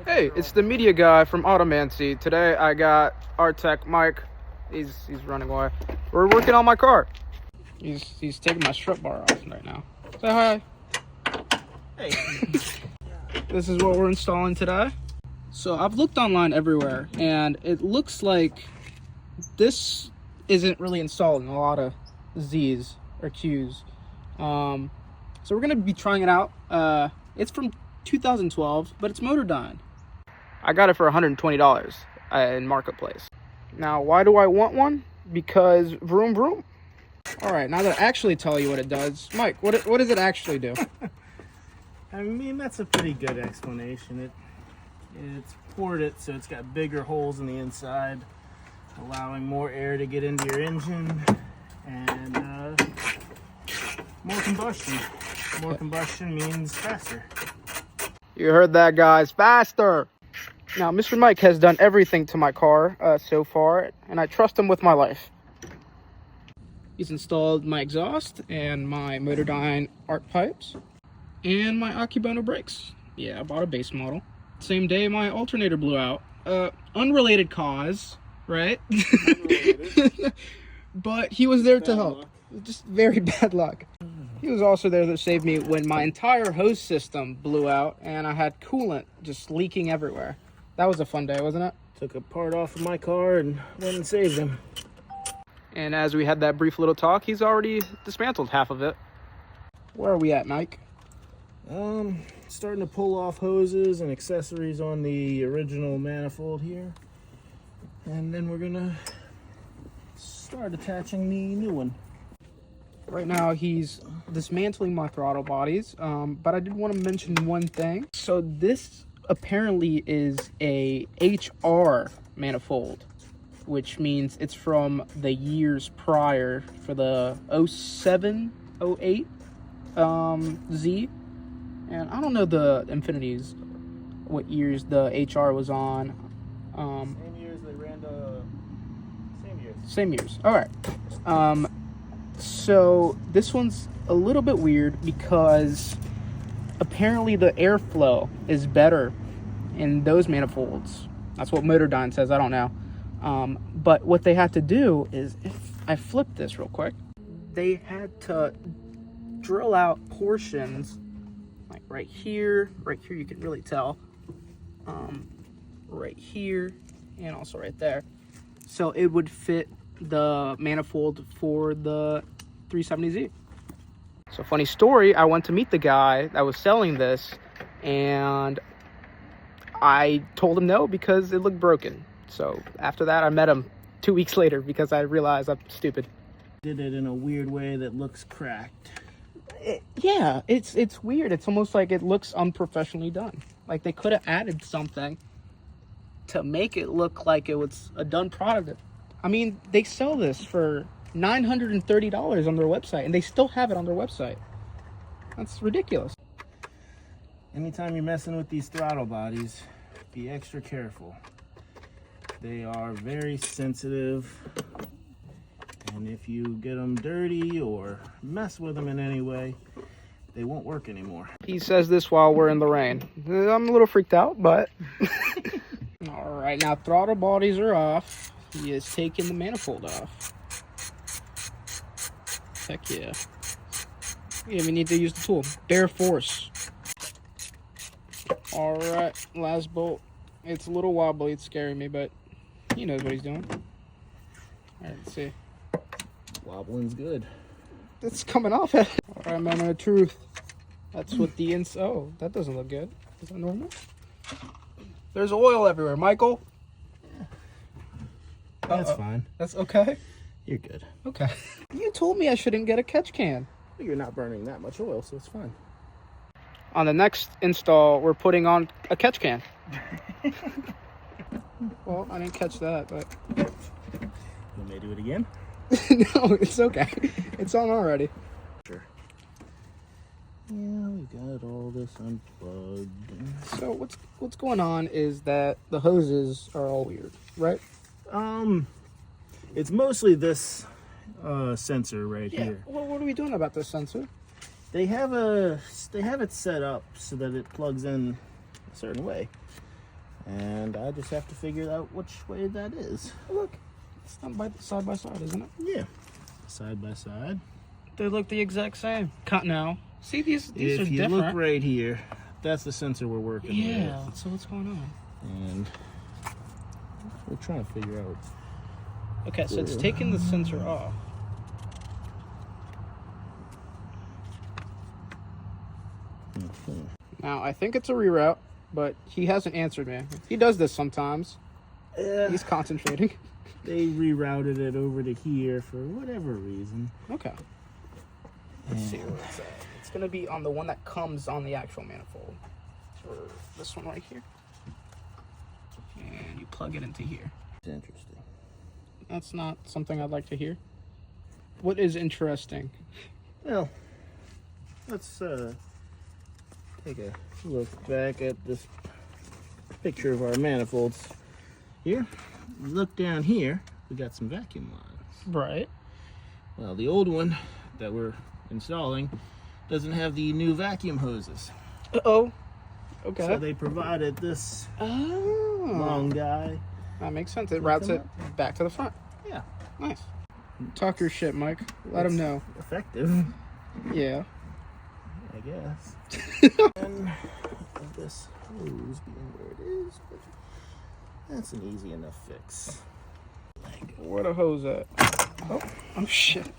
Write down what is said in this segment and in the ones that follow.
Hey, it's the media guy from Auto-Mancy. Today I got our tech Mike. He's running away. We're working on my car. He's taking my strut bar off right now. Say hi. Hey. This is what we're installing today. So I've looked online everywhere, and it looks like this isn't really installed in a lot of Z's or Q's. So we're gonna be trying it out. It's from 2012, but it's Motordyne. I got it for $120 in Marketplace. Now, why do I want one? Because vroom vroom. All right, now that I actually tell you what it does, Mike, what does it actually do? I mean, that's a pretty good explanation. It's ported, so it's got bigger holes in the inside, allowing more air to get into your engine, and more combustion. More combustion means faster. You heard that, guys. Faster! Now, Mr. Mike has done everything to my car so far, and I trust him with my life. He's installed my exhaust and my Motordyne arc pipes and my Akebono brakes. Yeah, I bought a base model. Same day my alternator blew out. Unrelated cause, right? Unrelated. But he was there to help. Luck. Just very bad luck. He was also there to save me when my entire hose system blew out and I had coolant just leaking everywhere. That was a fun day, wasn't it? Took a part off of my car and went and saved him. And as we had that brief little talk, he's already dismantled half of it. Where are we at, Mike? Starting to pull off hoses and accessories on the original manifold here. And then we're gonna start attaching the new one. Right now he's dismantling my throttle bodies, but I did want to mention one thing. So this apparently is a HR manifold, which means it's from the years prior for the 07, 08 Z. And I don't know the Infinities, what years the HR was on. Same years they ran the... Same years. All right. So this one's a little bit weird because apparently the airflow is better in those manifolds. That's what Motordyne says. I don't know. But what they had to do is, if I flip this real quick, they had to drill out portions like right here you can really tell, right here, and also right there, so it would fit the manifold for the 370Z. So funny story, I went to meet the guy that was selling this and I told him no because it looked broken. So after that I met him 2 weeks later because I realized I'm stupid. Did it in a weird way that looks cracked. Yeah, it's weird. It's almost like it looks unprofessionally done. Like they could have added something to make it look like it was a done product. I mean, they sell this for $930 on their website, and they still have it on their website. That's ridiculous. Anytime you're messing with these throttle bodies, be extra careful. They are very sensitive, and if you get them dirty or mess with them in any way, they won't work anymore. He says this while we're in the rain. I'm a little freaked out, but... All right, now throttle bodies are off. He is taking the manifold off. Heck yeah. Yeah, we need to use the tool. Bare force. Alright, last bolt. It's a little wobbly, it's scaring me, but he knows what he's doing. Alright, let's see. Wobbling's good. It's coming off. Alright, moment of truth. That's what the oh, that doesn't look good. Is that normal? There's oil everywhere, Michael. That's fine. That's okay? You're good. Okay. You told me I shouldn't get a catch can. You're not burning that much oil, so it's fine. On the next install, we're putting on a catch can. Well, I didn't catch that, but... You want me to do it again? No, it's okay. It's on already. Sure. Yeah, we got all this unplugged. So what's going on is that the hoses are all weird, right? It's mostly this sensor right here. Well, what are we doing about this sensor? They have it set up so that it plugs in a certain way. And I just have to figure out which way that is. Look, it's done side by side, isn't it? Yeah, side by side. They look the exact same. Cut now. See, these are different. If you look right here, that's the sensor we're working with. Yeah, so what's going on? And we're trying to figure out. Okay, so it's taking the sensor off. Now, I think it's a reroute, but he hasn't answered me. He does this sometimes. He's concentrating. They rerouted it over to here for whatever reason. Okay. Let's see where it's at. It's going to be on the one that comes on the actual manifold. Or this one right here. And you plug it into here. It's interesting. That's not something I'd like to hear. What is interesting? Well, let's take a look back at this picture of our manifolds here. Look down here, we got some vacuum lines. Right. Well, the old one that we're installing doesn't have the new vacuum hoses. Uh-oh. Okay. So they provided this long guy. That makes sense. It routes it back to the front. Yeah. Nice. Talk your shit, Mike. Let him know. Effective. Yeah. I guess. And this hose being where it is, but that's an easy enough fix. Where the hose at? Oh shit.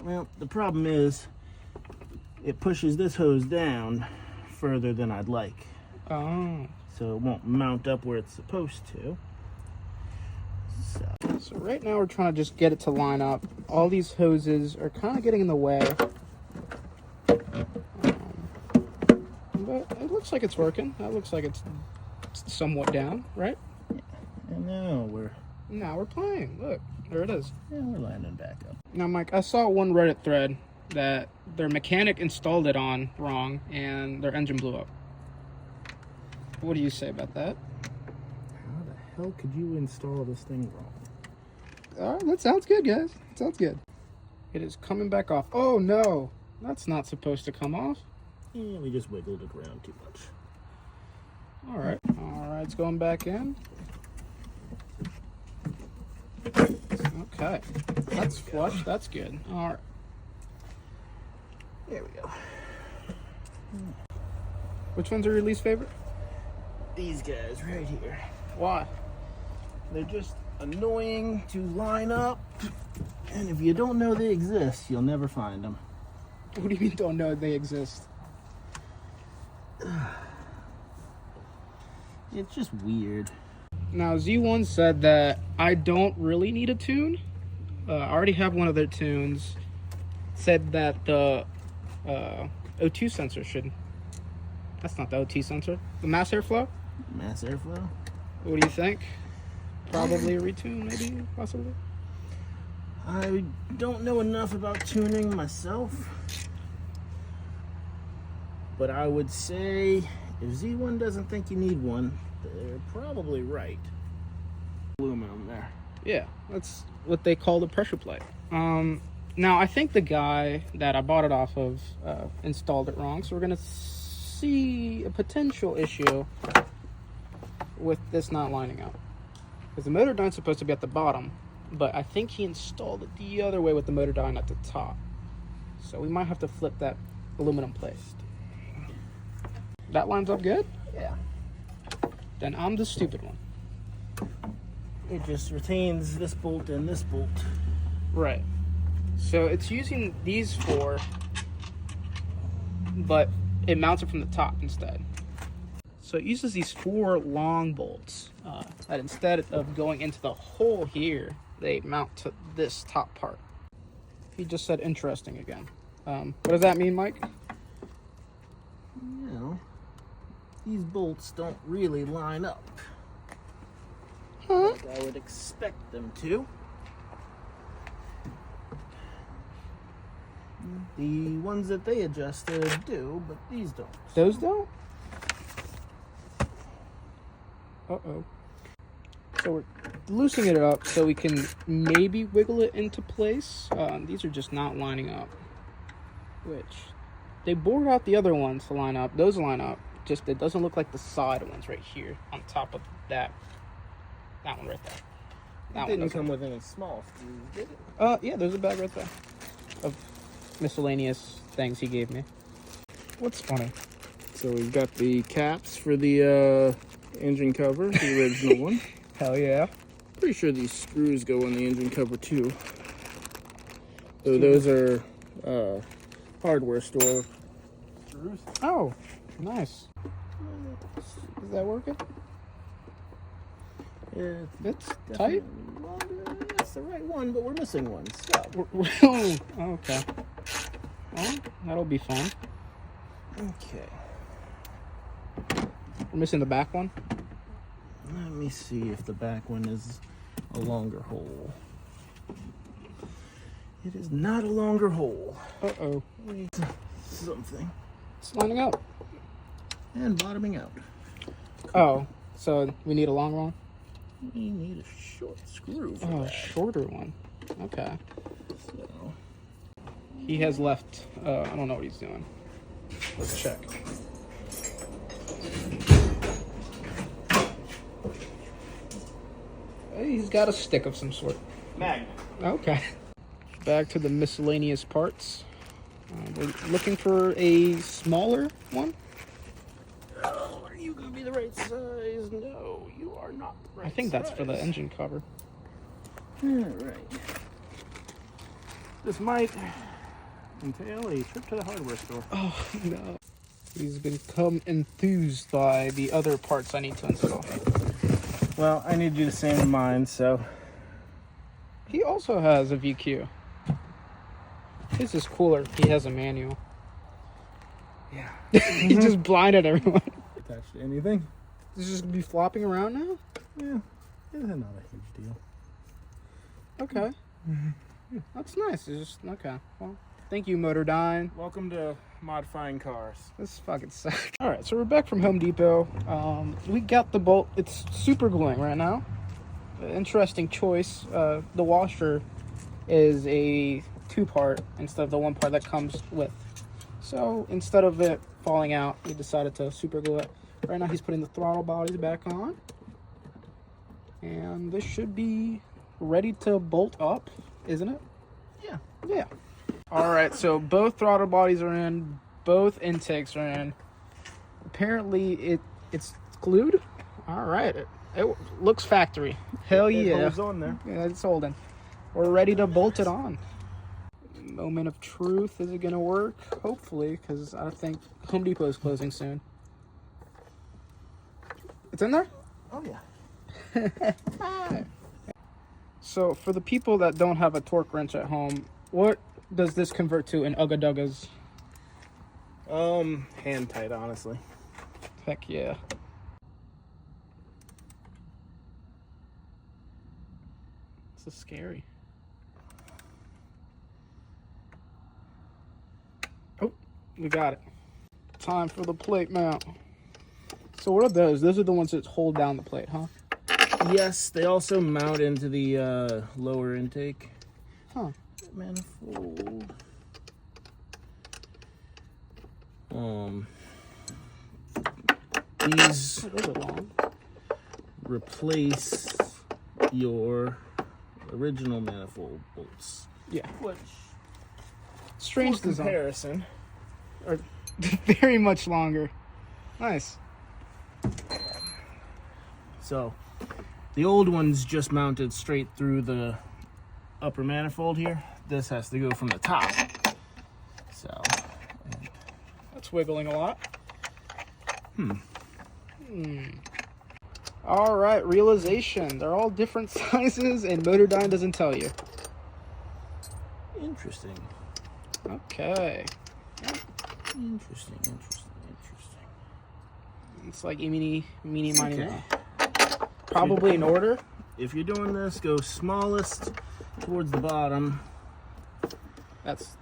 Well, the problem is it pushes this hose down further than I'd like. Oh. So it won't mount up where it's supposed to. So right now we're trying to just get it to line up. All these hoses are kind of getting in the way. But it looks like it's working. That looks like it's somewhat down, right? Yeah. And now we're playing. Look, there it is. Yeah, we're lining back up. Now, Mike, I saw one Reddit thread that their mechanic installed it on wrong and their engine blew up. What do you say about that? How the hell could you install this thing wrong? All right, that sounds good, guys. Sounds good. It is coming back off. Oh, no. That's not supposed to come off. Yeah, we just wiggled it around too much. All right. All right, it's going back in. Okay. That's flush. That's good. All right. There we go. Which one's your least favorite? These guys right here. Why? They're just annoying to line up. And if you don't know they exist, you'll never find them. What do you mean don't know they exist? It's just weird. Now, Z1 said that I don't really need a tune. I already have one of their tunes. Said that the O2 sensor should... That's not the O2 sensor. The mass airflow? Mass airflow? What do you think? Probably a retune, maybe, possibly? I don't know enough about tuning myself. But I would say if Z1 doesn't think you need one, they're probably right. Aluminum there. Yeah, that's what they call the pressure plate. Now, I think the guy that I bought it off of installed it wrong, so we're going to see a potential issue with this not lining up. Because the Motordyne's supposed to be at the bottom, but I think he installed it the other way with the Motordyne at the top. So we might have to flip that aluminum plate. That lines up good? Yeah. Then I'm the stupid one. It just retains this bolt and this bolt. Right. So it's using these four, but it mounts it from the top instead. So it uses these four long bolts that instead of going into the hole here, they mount to this top part. He just said interesting again. What does that mean, Mike? You know, these bolts don't really line up. Huh? Like I would expect them to. The ones that they adjusted do, but these don't. Those don't? Uh-oh. So we're loosening it up so we can maybe wiggle it into place. These are just not lining up. Which, they bored out the other ones to line up. Those line up just it doesn't look like the side ones right here on top of that one right there. It didn't come with any small screws, did it? Yeah, there's a bag right there of miscellaneous things he gave me. What's funny? So we've got the caps for the engine cover, the original one. Hell yeah. Pretty sure these screws go on the engine cover too. So those are hardware store screws. Oh, nice. Is that working? Yeah, It's tight. well, that's the right one, but we're missing one. Oh, okay. Well, that'll be fun. Okay. We're missing the back one. Let me see if the back one is a longer hole. It is not a longer hole. Uh-oh. Something. It's lining up. And bottoming out. Oh, so we need a long one? We need a short screw for Oh, a that. shorter one. Okay. So, He has left. I don't know what he's doing. Let's check. Hey, he's got a stick of some sort. magnet. Okay. Back to the miscellaneous parts. We're looking for a smaller one. Oh, are you going to be the right size? No, you are not the right I think that's for the size. engine cover. All right. This might entail a trip to the hardware store. Oh, no. He's become enthused by the other parts I need to install. Well, I need to do the same in mine, so. He also has a VQ. His is cooler. He has a manual. Yeah. He just blinded everyone. Attached to anything? This is just gonna be flopping around now? Yeah. It's not a huge deal. Okay. That's nice. It's just, okay. Well, thank you, Motordyne. Welcome to modifying cars. This fucking sucks. Alright, so we're back from Home Depot. We got the bolt. It's super gluing right now. Interesting choice. The washer is a 2-part instead of the 1 part that comes with. So instead of it falling out, we decided to super glue it. Right now he's putting the throttle bodies back on. And this should be ready to bolt up, isn't it? Yeah. Yeah. Alright, so both throttle bodies are in, both intakes are in. Apparently it's glued. Alright, it looks factory. Hell yeah. It holds on there. Yeah, it's holding. We're ready to bolt it on. Moment of truth. Is it gonna work? Hopefully, because I think Home Depot is closing soon. It's in there? Oh, yeah. So for the people that don't have a torque wrench at home, what does this convert to in Ugga Duggas? Hand tight, honestly. Heck yeah. This is scary. Oh, we got it. Time for the plate mount. So what are those? Those are the ones that hold down the plate, huh? Yes, they also mount into the lower intake Huh. manifold. These Oh, those are long. replace your original manifold bolts. Yeah. Which, Strange for design. comparison, Are very much longer. Nice. so the old one's just mounted straight through the upper manifold here. This has to go from the top. So That's wiggling a lot. All right, realization. They're all different sizes, and Motordyne doesn't tell you. interesting. Okay. Interesting. It's like mini, mini, Okay. Probably in order. If you're doing this, go smallest towards the bottom That's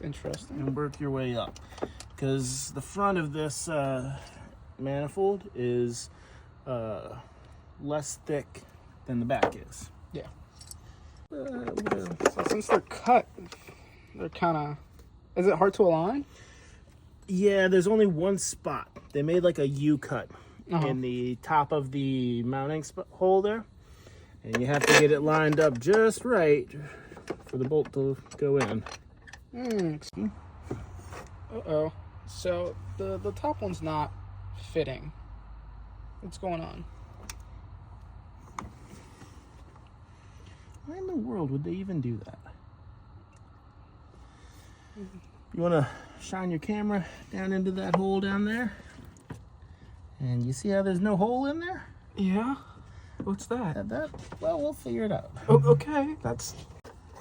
interesting. and work your way up. Because the front of this manifold is less thick than the back is. Yeah. So since they're cut, they're kind of... Is it hard to align? Yeah, there's only one spot. They made like a U cut Uh-huh. in the top of the mounting hole there. And you have to get it lined up just right for the bolt to go in. Uh-oh. So the top one's not fitting. What's going on? Why in the world would they even do that? You want to shine your camera down into that hole down there? And you see how there's no hole in there? Yeah? What's that? Well, we'll figure it out. Oh, okay.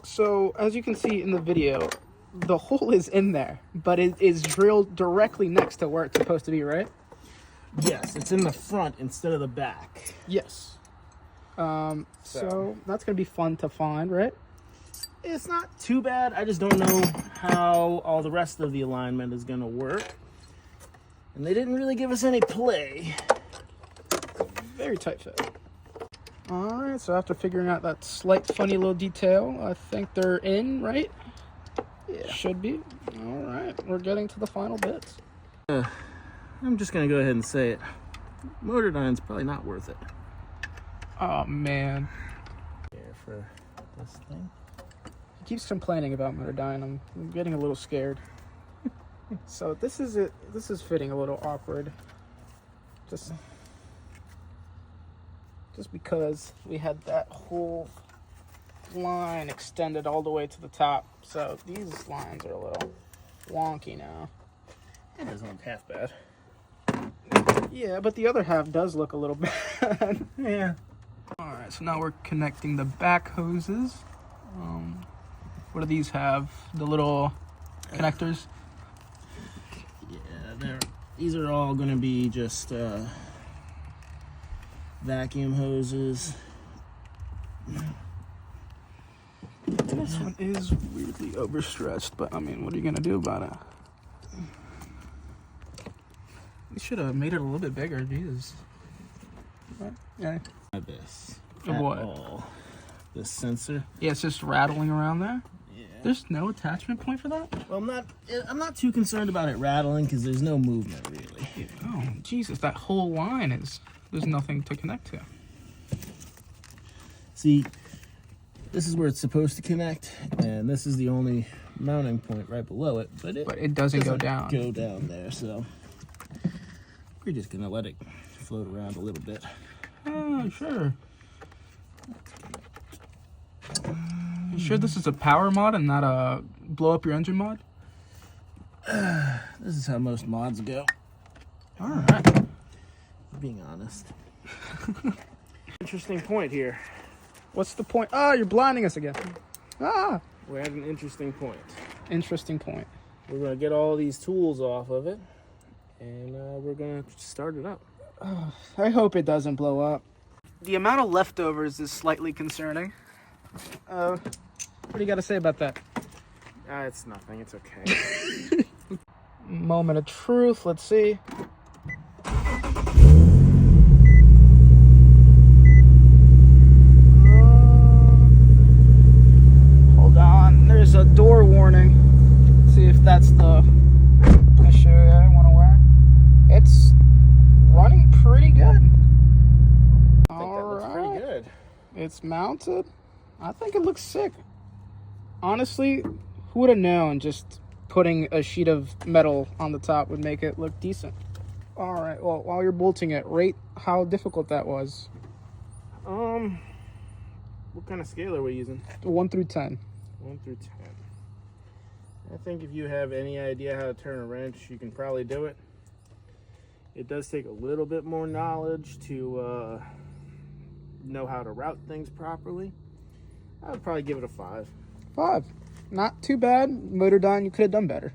So, as you can see in the video, the hole is in there, but it is drilled directly next to where it's supposed to be, right? Yes, it's in the front instead of the back. Yes. So that's going to be fun to find, right? It's not too bad. I just don't know how all the rest of the alignment is going to work. And they didn't really give us any play. Very tight fit. Alright, so after figuring out that slight funny little detail, I think they're in, right? Yeah. Should be. Alright, we're getting to the final bits. I'm just going to go ahead and say it. Motordyne's probably not worth it. Oh, man. Here for this thing. He keeps complaining about Motordyne. I'm getting a little scared. So this is it. This is fitting a little awkward. Just because we had that whole line extended all the way to the top. So these lines are a little wonky now. It doesn't look half bad. Yeah, but the other half does look a little bad. Yeah. Alright, so now we're connecting the back hoses. What do these have? The little connectors? Yeah, these are all going to be just vacuum hoses. This one is weirdly overstretched, but I mean, what are you going to do about it? You should have made it a little bit bigger, Jesus. What? Yeah. This. Of what? All. This sensor. Yeah, it's just rattling around there. Yeah. There's no attachment point for that? Well, I'm not too concerned about it rattling because there's no movement really. Oh, Jesus, that whole line there's nothing to connect to. See, this is where it's supposed to connect, and this is the only mounting point right below it, but it doesn't go down. Go down there, so we're just gonna let it float around a little bit. Oh, sure. You sure this is a power mod and not a blow up your engine mod? This is how most mods go. Alright. Being honest. Interesting point here. What's the point? Ah, you're blinding us again. Ah! We're at an interesting point. Interesting point. We're gonna get all these tools off of it, and we're gonna start it up. I hope it doesn't blow up. The amount of leftovers is slightly concerning. What do you got to say about that? It's nothing. It's okay. Moment of truth. Let's see. Hold on. There's a door warning. Let's see if that's the issue I want to wear. It's running pretty good. I think that looks pretty good. It's mounted. I think it looks sick. Honestly, who would have known just putting a sheet of metal on the top would make it look decent. All right, well, while you're bolting it, rate how difficult that was. What kind of scale are we using? 1 through 10. 1 through 10. I think if you have any idea how to turn a wrench, you can probably do it. It does take a little bit more knowledge to know how to route things properly. I would probably give it a 5. 5. Not too bad. Motordyne, you could have done better.